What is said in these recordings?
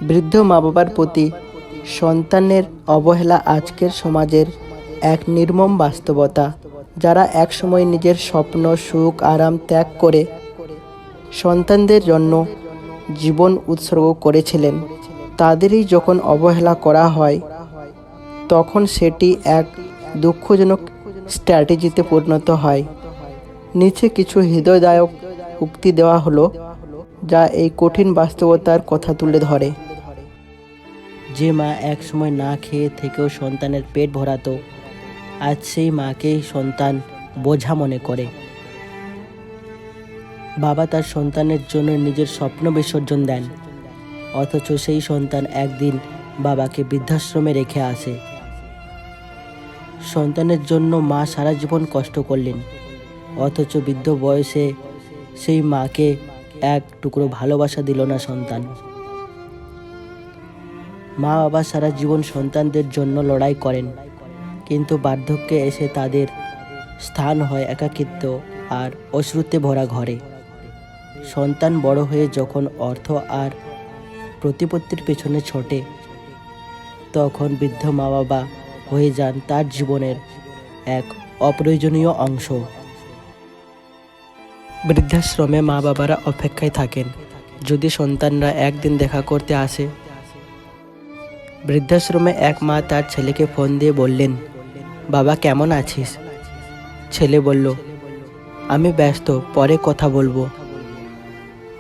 বৃদ্ধ মা-বাবার প্রতি সন্তানের অবহেলা আজকের সমাজের এক নির্মম বাস্তবতা। যারা একসময় নিজের স্বপ্ন, সুখ, আরাম ত্যাগ করে সন্তানদের জন্য জীবন উৎসর্গ করেছিলেন, তাদেরই যখন অবহেলা করা হয়, তখন সেটি এক দুঃখজনক স্ট্র্যাটেজিতে পরিণত হয়। নিচে কিছু হৃদয়দায়ক উক্তি দেওয়া হলো, যা এই কঠিন বাস্তবতার কথা তুলে ধরে। যে মা একসময় না খেয়ে থেকেও সন্তানের পেট ভরাতো, আজ সেই মাকেই সন্তান বোঝা মনে করে। বাবা তার সন্তানের জন্য নিজের স্বপ্ন বিসর্জন দেন, অথচ সেই সন্তান একদিন বাবাকে বৃদ্ধাশ্রমে রেখে আসে। সন্তানের জন্য মা সারা জীবন কষ্ট করলেন, অথচ বৃদ্ধ বয়সে সেই মাকে এক টুকরো ভালোবাসা দিল না সন্তান। মা বাবা সারা জীবন সন্তানদের জন্য লড়াই করেন, কিন্তু বার্ধক্যে এসে তাদের স্থান হয় একাকিত্ব আর অশ্রুতে ভরা ঘরে। সন্তান বড় হয়ে যখন অর্থ আর প্রতিপত্তির পেছনে ছোটে, তখন বৃদ্ধ মা বাবা হয়ে যান তার জীবনের এক অপ্রয়োজনীয় অংশ। বৃদ্ধাশ্রমে মা বাবারা অপেক্ষায় থাকেন যদি সন্তানরা একদিন দেখা করতে আসে। বৃদ্ধাশ্রমে এক মা তার ছেলেকে ফোন দিয়ে বললেন, বাবা কেমন আছিস? ছেলে বলল, আমি ব্যস্ত, পরে কথা বলবো।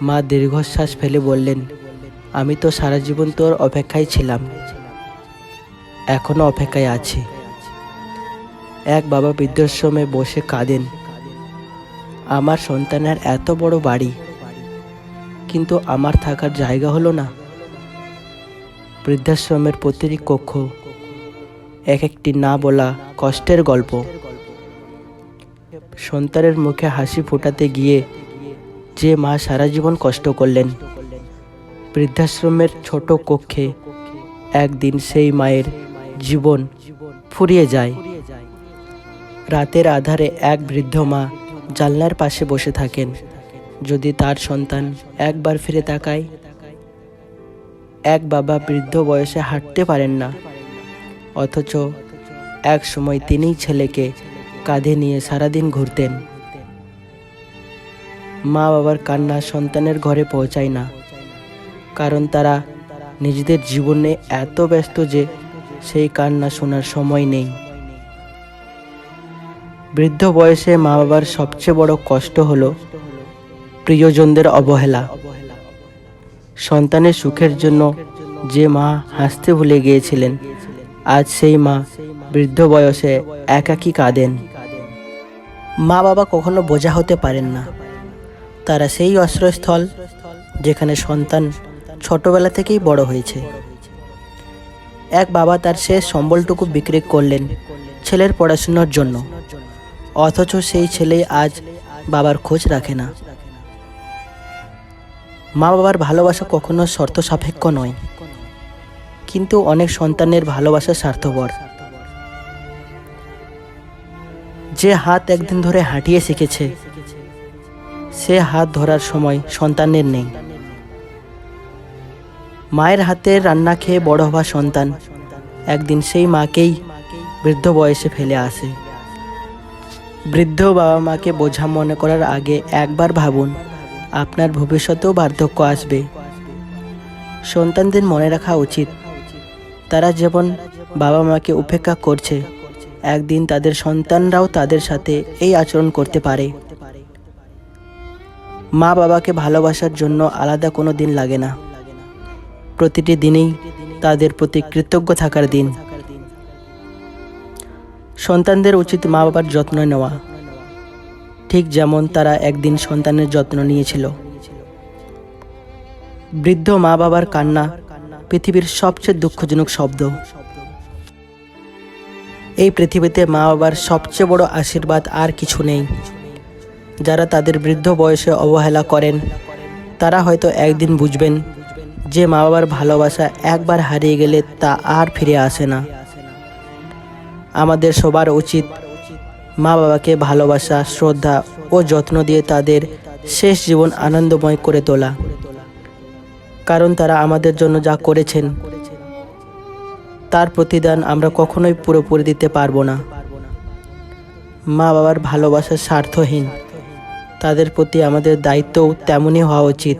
মা দীর্ঘশ্বাস ফেলে বললেন, আমি তো সারা জীবন তোর অপেক্ষায় ছিলাম, এখনো অপেক্ষায় আছি। এক বাবা বৃদ্ধাশ্রমে বসে কাঁদেন, আমার সন্তানের এত বড় বাড়ি, কিন্তু আমার থাকার জায়গা হলো না। বৃদ্ধাশ্রমের প্রতিটি কক্ষ এক একটি না বলা কষ্টের গল্প। সন্তানের মুখে হাসি ফোটাতে গিয়ে যে মা সারা জীবন কষ্ট করলেন, বৃদ্ধাশ্রমের ছোট কক্ষে একদিন সেই মায়ের জীবন ফুরিয়ে যায়। রাতের আধারে এক বৃদ্ধ মা জানলার পাশে বসে থাকেন, যদি তার সন্তান একবার ফিরে তাকায়। এক বাবা বৃদ্ধ বয়সে হাঁটতে পারেন না, অথচ এক সময় তিনিই ছেলেকে কাঁধে নিয়ে সারাদিন ঘুরতেন। মা বাবার কান্না সন্তানের ঘরে পৌঁছায় না, কারণ তারা নিজেদের জীবনে এত ব্যস্ত যে সেই কান্না শোনার সময় নেই। বৃদ্ধ বয়সে মা বাবার সবচেয়ে বড় কষ্ট হলো প্রিয়জনদের অবহেলা। সন্তানের সুখের জন্য যে মা হাসতে ভুলে গিয়েছিলেন, আজ সেই মা বৃদ্ধ বয়সে একাকী কাঁদেন। মা বাবা কখনো বোঝা হতে পারেন না, তারা সেই আশ্রয়স্থল যেখানে সন্তান ছোটবেলা থেকেই বড় হয়েছে। এক বাবা তার শেষ সম্বলটুকু বিক্রি করলেন ছেলের পড়াশোনার জন্য, অথচ সেই ছেলেই আজ বাবার খোঁজ রাখে না। মা বাবার ভালোবাসা কখনো শর্ত সাপেক্ষ নয়, কিন্তু অনেক সন্তানের ভালোবাসা স্বার্থপর। যে হাত একদিন ধরে হাঁটিয়ে শিখেছে, সে হাত ধরার সময় সন্তানের নেই। মায়ের হাতে রান্না খেয়ে বড় হওয়া সন্তান একদিন সেই মাকেই বৃদ্ধ বয়সে ফেলে আসে। বৃদ্ধ বাবা মাকে বোঝা মনে করার আগে একবার ভাবুন, আপনার ভবিষ্যতেও বার্ধক্য আসবে। সন্তানদের মনে রাখা উচিত, তারা যেমন বাবা মাকে উপেক্ষা করছে, একদিন তাদের সন্তানরাও তাদের সাথে এই আচরণ করতে পারে। মা বাবাকে ভালোবাসার জন্য আলাদা কোনো দিন লাগে না, প্রতিটি দিনেই তাদের প্রতি কৃতজ্ঞ থাকার দিন। সন্তানদের উচিত মা বাবার যত্ন নেওয়া, ঠিক যেমন তারা একদিন সন্তানের যত্ন নিয়েছিল। বৃদ্ধ মা বাবার কান্না পৃথিবীর সবচেয়ে দুঃখজনক শব্দ। এই পৃথিবীতে মা বাবার সবচেয়ে বড় আশীর্বাদ আর কিছু নেই। যারা তাদের বৃদ্ধ বয়সে অবহেলা করেন, তারা হয়তো একদিন বুঝবেন যে মা বাবার ভালোবাসা একবার হারিয়ে গেলে তা আর ফিরে আসে না। আমাদের সবার উচিত মা বাবাকে ভালোবাসা, শ্রদ্ধা ও যত্ন দিয়ে তাদের শেষ জীবন আনন্দময় করে তোলা। কারণ তারা আমাদের জন্য যা করেছেন তার প্রতিদান আমরা কখনোই পুরোপুরি দিতে পারবো না। মা বাবার ভালোবাসা স্বার্থহীন, তাদের প্রতি আমাদের দায়িত্বও তেমনই হওয়া উচিত।